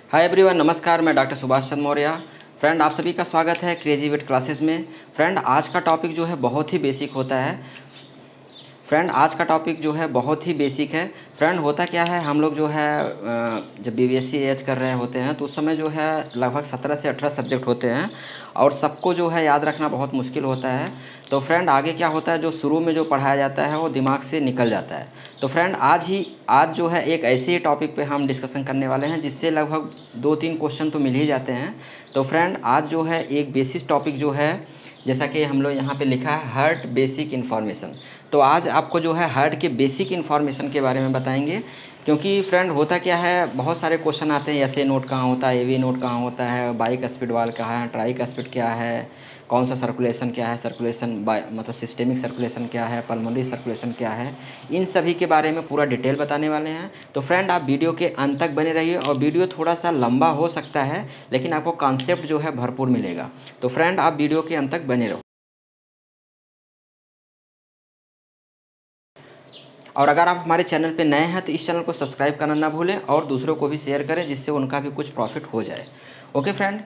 Hi everyone, नमस्कार। मैं doctor Subhash Chandra Maurya. Friend, आप सभी का स्वागत है क्रेजी वेट क्लासेस में। फ्रेंड, आज का टॉपिक जो है बहुत ही बेसिक होता है। बहुत ही बेसिक है। फ्रेंड, होता क्या है, हम लोग जो है जब बीबीएससी एच कर रहे होते हैं तो उस समय जो है लगभग 17 से 18 सब्जेक्ट होते हैं और सबको जो है याद रखना बहुत मुश्किल होता है। तो फ्रेंड, आगे क्या होता है, जो शुरू में जो पढ़ाया जाता है वो दिमाग से निकल जाता है। तो फ्रेंड, आज जो है एक ऐसे ही टॉपिक पे हम डिस्कशन करने वाले हैं जिससे लगभग 2-3 क्वेश्चन तो मिल ही जाते हैं। तो फ्रेंड, आज जो है एक बेसिक टॉपिक जो है, जैसा कि हम लोग यहाँ पे लिखा है हार्ट बेसिक इन्फॉर्मेशन। तो आज आपको जो है हार्ट के बेसिक इन्फॉर्मेशन के बारे में बताएंगे। क्योंकि फ्रेंड, होता क्या है, बहुत सारे क्वेश्चन आते हैं, एसए नोट कहाँ होता है, एवी नोट कहाँ होता है, बाइक स्पीड वाल कहाँ है, ट्राइक स्पीड क्या है, कौन सा सर्कुलेशन क्या है, सर्कुलेशन मतलब सिस्टेमिक सर्कुलेशन क्या है, पल्मोनरी सर्कुलेशन क्या है, इन सभी के बारे में पूरा डिटेल बताने वाले हैं। तो फ्रेंड, आप वीडियो के अंत तक बने रहिए और वीडियो थोड़ा सा लंबा हो सकता है लेकिन आपको कॉन्सेप्ट जो है भरपूर मिलेगा। तो फ्रेंड, आप वीडियो के अंत तक बने रहो। और अगर आप हमारे चैनल पे नए हैं तो इस चैनल को सब्सक्राइब करना ना भूलें और दूसरों को भी शेयर करें जिससे उनका भी कुछ प्रॉफिट हो जाए। ओके फ्रेंड,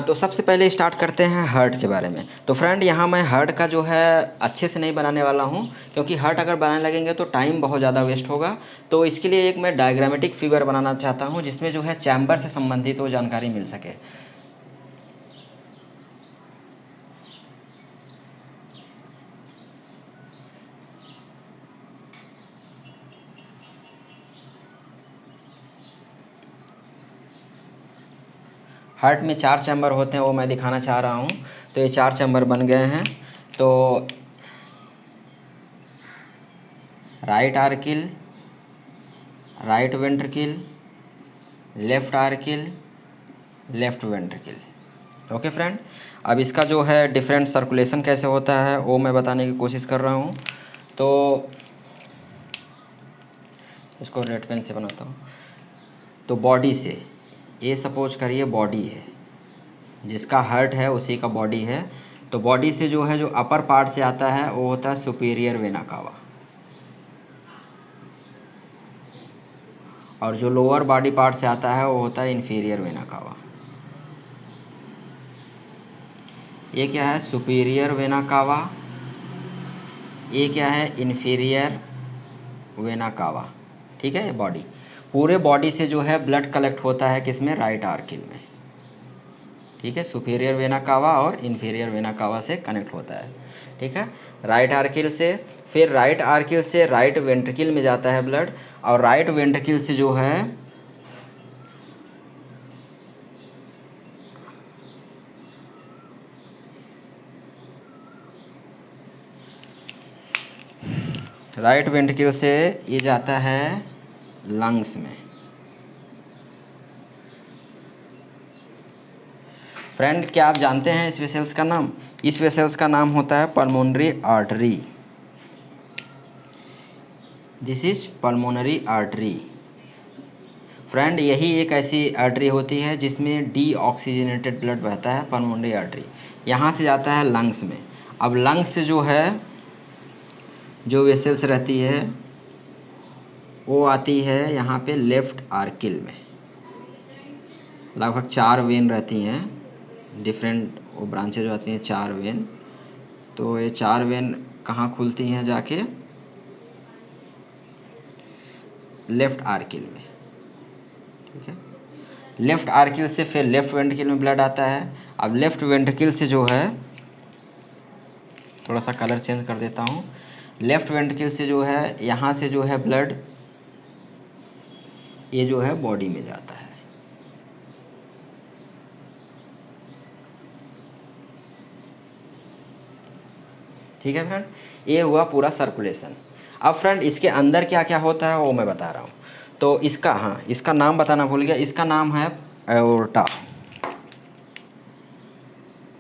तो सबसे पहले स्टार्ट करते हैं हार्ट के बारे में। तो फ्रेंड, यहाँ मैं हार्ट का जो है अच्छे से नहीं बनाने वाला हूँ क्योंकि हार्ट अगर बनाने लगेंगे तो टाइम बहुत ज़्यादा वेस्ट होगा। तो इसके लिए एक मैं डायग्रामेटिक फिगर बनाना चाहता हूँ जिसमें जो है चैम्बर से संबंधित वो जानकारी मिल सके। हार्ट में 4 चैम्बर होते हैं, वो मैं दिखाना चाह रहा हूँ। तो ये 4 चैम्बर बन गए हैं। तो right auricle, right ventricle, left auricle, left ventricle. Okay friend, अब इसका जो है डिफरेंट सर्कुलेशन कैसे होता है वो मैं बताने की कोशिश कर रहा हूँ। तो इसको रेड पेन से बनाता हूँ। तो बॉडी से, ये सपोज करिए बॉडी है, जिसका हार्ट है उसी का बॉडी है। तो बॉडी से जो है, जो अपर पार्ट से आता है वो होता है सुपीरियर वेना कावा, और जो लोअर बॉडी पार्ट से आता है वो होता है इन्फीरियर वेना कावा। ये क्या है, सुपीरियर वेना कावा। ये क्या है, इन्फीरियर वेना कावा। ठीक है, ये बॉडी, पूरे बॉडी से जो है ब्लड कलेक्ट होता है किसमें, राइट आर्किल में। ठीक है, सुपीरियर वेना कावा और इन्फीरियर वेना कावा से कनेक्ट होता है। ठीक है, राइट आर्किल से, फिर राइट आर्किल से राइट वेंट्रिकल में जाता है ब्लड, और राइट वेंट्रिकल से जो है राइट वेंट्रिकल से ये जाता है लंग्स में। फ्रेंड, क्या आप जानते हैं इस वेसल्स का नाम? इस वेसल्स का नाम होता है pulmonary artery. This is pulmonary artery. Friend, यही एक ऐसी आर्टरी होती है जिसमें डीऑक्सीजनेटेड ब्लड बहता है, पल्मोनरी आर्टरी। यहाँ से जाता है लंग्स में। अब लंग्स से जो है, जो वेसल्स रहती है वो आती है यहाँ पे लेफ़्ट आर्किल में। लगभग 4 वेन रहती हैं, डिफरेंट वो ब्रांचेज जो आती हैं, 4 वेन। तो ये 4 वेन कहाँ खुलती हैं, जाके लेफ़्ट आर्किल में। ठीक है, लेफ़्ट आर्किल से फिर लेफ़्ट वेंट्रिकल में ब्लड आता है। अब लेफ़्ट वेंट्रिकल से जो है, थोड़ा सा कलर चेंज कर देता हूँ, लेफ़्ट वेंट्रिकल से जो है यहाँ से जो है ब्लड ये जो है बॉडी में जाता है। ठीक है फ्रेंड, ये हुआ पूरा सर्कुलेशन। अब फ्रेंड, इसके अंदर क्या क्या होता है वो मैं बता रहा हूँ। तो इसका, हाँ, इसका नाम बताना भूल गया, इसका नाम है एओर्टा।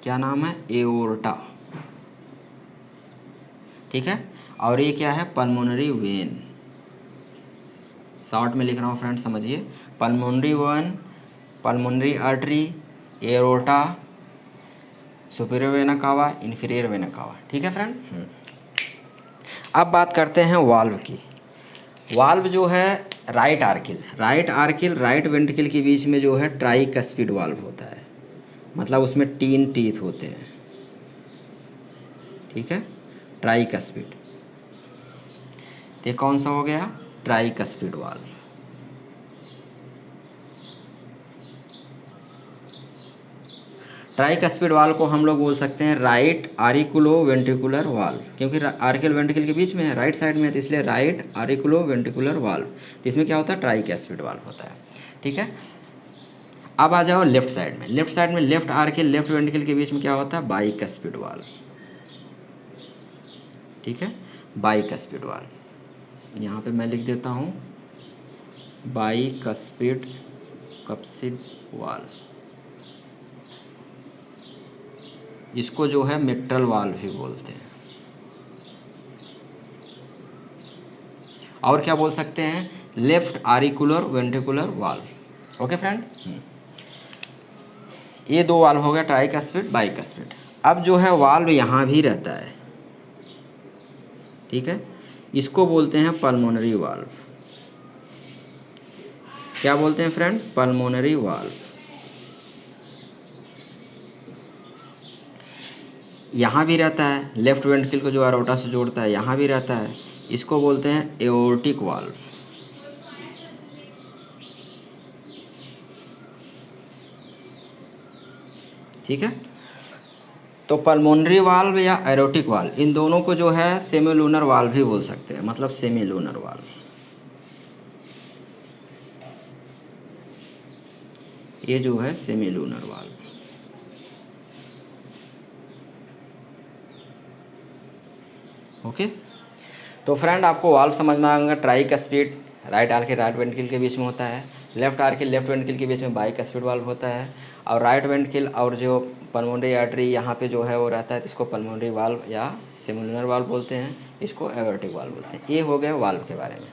क्या नाम है, एओर्टा। ठीक है, और ये क्या है, पल्मोनरी वेन। शॉर्ट में लिख रहा हूँ फ्रेंड, समझिए, pulmonary vein, pulmonary artery, aorta, superior vena cava, inferior vena cava. ठीक है फ्रेंड। अब बात करते हैं वाल्व की। वाल्व जो है राइट वेंट्रिकल के बीच में जो है ट्राइकस्पिड वाल्व होता है, मतलब उसमें 3 टीथ होते हैं, ठीक है, ट्राइकस्पिड। ये कौन सा हो गया? Tricuspid valve. ट्राइकस्पिड वाल्व को हम लोग बोल सकते हैं राइट आरिकुलो वेंट्रिकुलर वाल्व, क्योंकि आर्कियल वेंट्रिकल के बीच में है, राइट साइड में है, तो इसलिए राइट आरिकुलो वेंट्रिकुलर वाल्व। तो इसमें क्या होता है? ट्राइकस्पिड वाल्व होता है, ठीक है। अब आ जाओ लेफ्ट साइड में। लेफ्ट आर्कियल लेफ्ट वेंट्रिकल के बीच में क्या होता है? बाइकस्पिड वाल्व, ठीक है, बाइकस्पिड वाल्व। यहाँ पे मैं लिख देता हूँ बाइकस्पिड कप्सिड वाल्व। इसको जो है मिट्रल वाल्व भी बोलते हैं। और क्या बोल सकते हैं? Left auricular ventricular valve. Okay friend, ये 2 वाल्व हो गया, ट्राइकस्पिड बाइकस्पिड। अब जो है वाल्व यहाँ भी रहता है, ठीक है, इसको बोलते हैं पल्मोनरी वाल्व। क्या बोलते हैं फ्रेंड? Pulmonary valve. यहाँ भी रहता है, लेफ्ट वेंट्रिकल को जो एरोटा से जोड़ता है यहाँ भी रहता है, इसको बोलते हैं एओर्टिक वाल्व। ठीक है, तो पल्मोनरी वाल्व या एरोटिक वाल्व, इन दोनों को जो है सेमीलूनर वाल्व भी बोल सकते हैं, मतलब सेमीलूनर वाल्व। ये जो है सेमीलूनर वाल्व। ओके, तो फ्रेंड आपको वाल्व समझ में आएगा। Tricuspid right archaeal right ventricle के बीच में होता है, लेफ्ट आर्कियल लेफ्ट वेंट्रिकल के बीच में बाइकस्पिड वाल्व होता है, और राइट वेंट्रिकल और जो पल्मोनरी आर्टरी यहाँ पे जो है वो रहता है, इसको पल्मोनरी वाल्व या सेमिलुनर वाल्व बोलते हैं, इसको एओर्टिक वाल्व बोलते हैं। ये हो गए वाल्व के बारे में।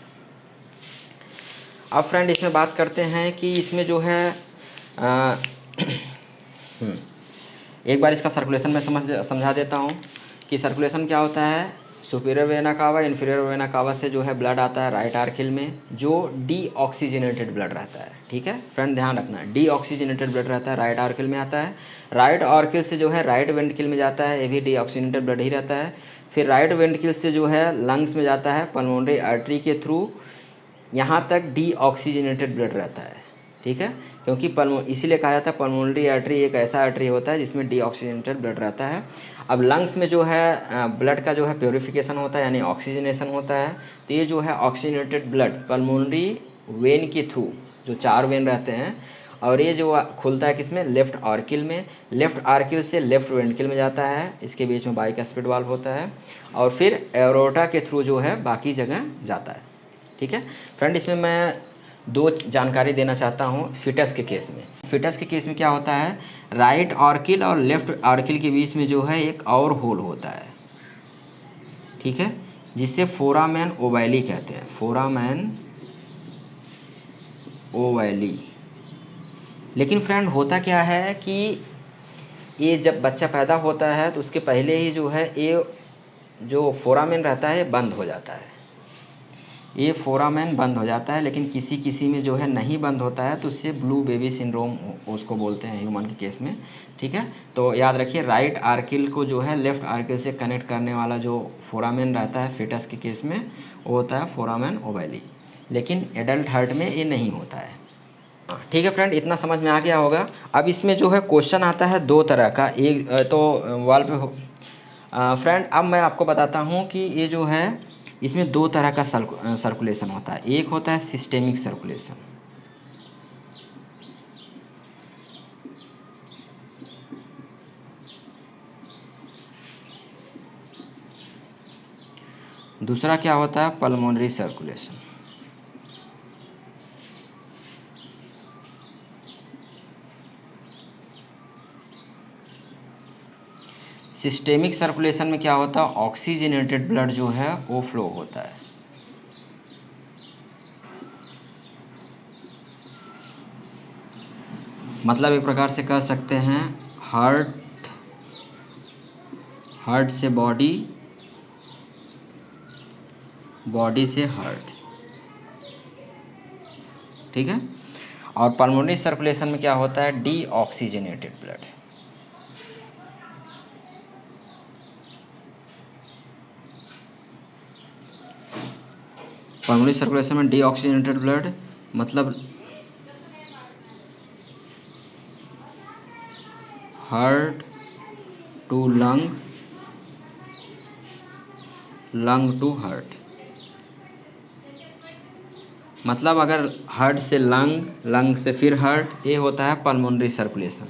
अब फ्रेंड इसमें बात करते हैं कि इसमें जो है एक बार इसका सर्कुलेशन में समझा देता हूँ कि सर्कुलेशन क्या होता है। Superior vena cava inferior vena cava से जो है ब्लड आता है राइट आर्किल में, जो डीऑक्सीजनेटेड ब्लड रहता है, ठीक है फ्रेंड, ध्यान रखना, डीऑक्सीजनेटेड ब्लड रहता है, राइट आर्किल में आता है। राइट आर्किल से जो है राइट वेंट्रिकल में जाता है, ये भी डीऑक्सीजनेटेड ब्लड ही रहता है। फिर राइट वेंट्रिकल से जो है लंग्स में जाता है पल्मोनरी आर्टरी के थ्रू, यहाँ तक डीऑक्सीजनेटेड ब्लड रहता है, ठीक है, क्योंकि इसीलिए कहा जाता है पल्मोनरी आर्टरी एक ऐसा आर्टरी होता है जिसमें डीऑक्सीजनेटेड ब्लड रहता है। अब लंग्स में जो है ब्लड का जो है प्योरीफिकेशन होता है, यानी ऑक्सीजनेशन होता है। तो ये जो है ऑक्सीजनेटेड ब्लड पल्मोनरी वेन के थ्रू, जो 4 वेन रहते हैं, और ये जो खुलता है किसमें? लेफ्ट आर्किल में। लेफ्ट आर्किल से लेफ्ट वेंट्रिकल में जाता है, इसके बीच में बाइकस्पिड वाल्व होता है, और फिर एरोटा के थ्रू जो है बाकी जगह जाता है, ठीक है फ्रेंड। इसमें मैं 2 जानकारी देना चाहता हूँ फिटस के केस में। फिटस के केस में क्या होता है, राइट आर्किल और लेफ्ट आर्किल के बीच में जो है एक और होल होता है, ठीक है, जिसे फोरामेन ओवैली कहते हैं, फोरामेन ओवैली। लेकिन फ्रेंड होता क्या है कि ये जब बच्चा पैदा होता है तो उसके पहले ही जो है ये जो फोरामेन रहता है बंद हो जाता है, ये फोरामेन बंद हो जाता है। लेकिन किसी किसी में जो है नहीं बंद होता है, तो उससे ब्लू बेबी सिंड्रोम उसको बोलते हैं ह्यूमन के केस में, ठीक है। तो याद रखिए राइट आर्किल को जो है लेफ्ट आर्किल से कनेक्ट करने वाला जो फोरामेन रहता है फिटस के केस में, वो होता है फोरामेन ओवैली। लेकिन एडल्ट हार्ट में ये नहीं होता है, ठीक है फ्रेंड, इतना समझ में आ गया होगा। अब इसमें जो है क्वेश्चन आता है 2 तरह का, एक तो वॉल पे हो फ्रेंड। अब मैं आपको बताता हूँ कि ये जो है इसमें 2 तरह का सर्कुलेशन होता है। एक होता है सिस्टेमिक सर्कुलेशन, दूसरा क्या होता है? Pulmonary circulation. सिस्टेमिक सर्कुलेशन में क्या होता है? ऑक्सीजनेटेड ब्लड जो है वो फ्लो होता है, मतलब एक प्रकार से कह सकते हैं हार्ट से बॉडी, बॉडी से हार्ट, ठीक है। और पल्मोनरी सर्कुलेशन में क्या होता है, डीऑक्सीजनेटेड ब्लड। पल्मोनरी सर्कुलेशन में डीऑक्सीजनेटेड ब्लड मतलब heart to lung, lung to heart. मतलब अगर हार्ट से लंग, लंग से फिर हार्ट, ये होता है पल्मोनरी सर्कुलेशन।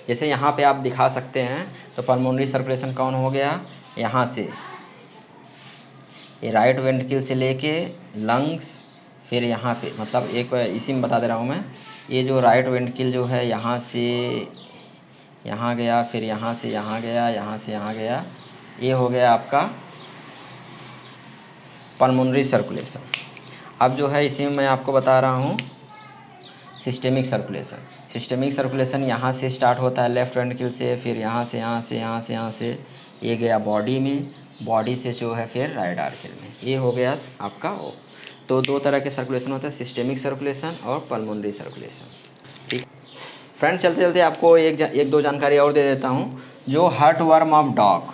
जैसे यहाँ पे आप दिखा सकते हैं, तो पल्मोनरी सर्कुलेशन कौन हो गया, यहाँ से ये राइट वेंट्रिकल से लेके लंग्स, फिर यहाँ पे, मतलब एक इसी में बता दे रहा हूँ मैं, ये जो राइट वेंट्रिकल जो है यहाँ से यहाँ गया, फिर यहाँ से यहाँ गया, यहाँ से यहाँ गया, ये हो गया आपका पल्मोनरी सर्कुलेशन। अब जो है इसी में मैं आपको बता रहा हूँ सिस्टेमिक सर्कुलेशन। सिस्टेमिक सर्कुलेशन यहाँ से स्टार्ट होता है लेफ़्ट वेंट्रिकल से, फिर यहाँ से यहाँ से यहाँ से यहाँ से ये गया बॉडी में, बॉडी से जो है फिर राइट आर्टरी में, ये हो गया आपका वो। तो दो तरह के सर्कुलेशन होते हैं, सिस्टेमिक सर्कुलेशन और पल्मोनरी सर्कुलेशन। ठीक फ्रेंड, चलते चलते आपको एक दो जानकारी और दे देता हूँ। जो heart worm of dog,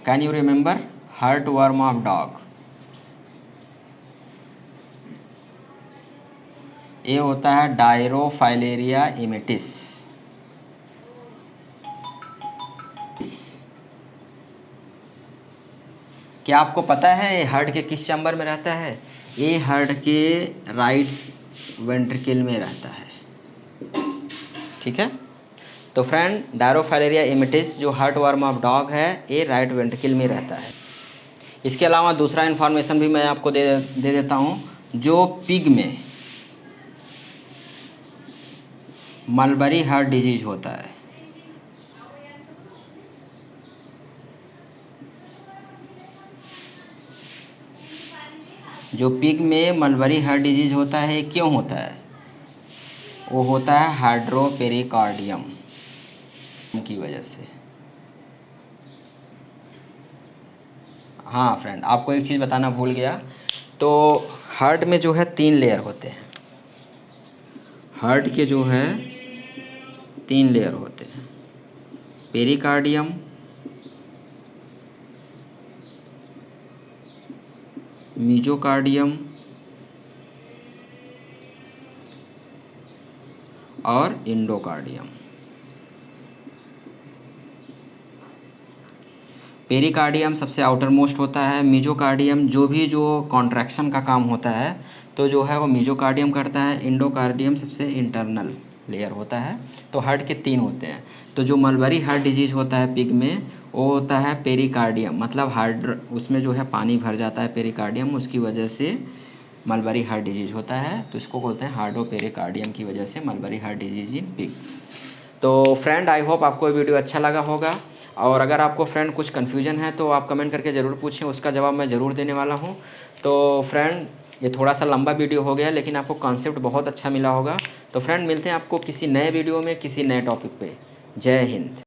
can you remember heart worm of dog, ये होता है डायरोफाइलेरिया इमेटिस। क्या आपको पता है ये हार्ट के किस चैम्बर में रहता है? ये हार्ट के राइट वेंट्रिकल में रहता है। ठीक है, तो फ्रेंड डायरोफाइलेरिया इमेटिस जो हार्ट वर्म ऑफ डॉग है, ये राइट वेंट्रिकल में रहता है। इसके अलावा दूसरा इन्फॉर्मेशन भी मैं आपको दे देता हूँ। जो पिग में मलबरी हार्ट डिजीज होता है, जो पिग में मलबरी हार्ट डिजीज होता है, क्यों होता है? वो होता है हाइड्रोपेरिकार्डियम की वजह से। हाँ फ्रेंड, आपको एक चीज़ बताना भूल गया, तो हार्ट में जो है 3 लेयर होते हैं। हार्ट के जो है 3 लेयर होते हैं, पेरिकार्डियम, मीजोकार्डियम और इंडोकार्डियम। पेरिकार्डियम सबसे आउटर मोस्ट होता है। मीजोकार्डियम जो कॉन्ट्रैक्शन का काम होता है, तो जो है वो मीजोकार्डियम करता है। इंडोकार्डियम सबसे इंटरनल लेयर होता है। तो हार्ट के 3 होते हैं। तो जो मलबरी हार्ट डिजीज़ होता है पिग में, वो होता है पेरिकार्डियम, मतलब उसमें जो है पानी भर जाता है पेरिकार्डियम, उसकी वजह से मलबरी हार्ट डिजीज़ होता है। तो इसको बोलते हैं हार्डोपेरिकार्डियम की वजह से mulberry heart disease in pig. तो फ्रेंड, आई होप आपको ये वीडियो अच्छा लगा होगा, और अगर आपको फ्रेंड कुछ कन्फ्यूजन है तो आप कमेंट करके ज़रूर पूछें, उसका जवाब मैं ज़रूर देने वाला हूँ। तो फ्रेंड, ये थोड़ा सा लंबा वीडियो हो गया, लेकिन आपको कॉन्सेप्ट बहुत अच्छा मिला होगा। तो फ्रेंड, मिलते हैं आपको किसी नए वीडियो में, किसी नए टॉपिक पे। जय हिंद।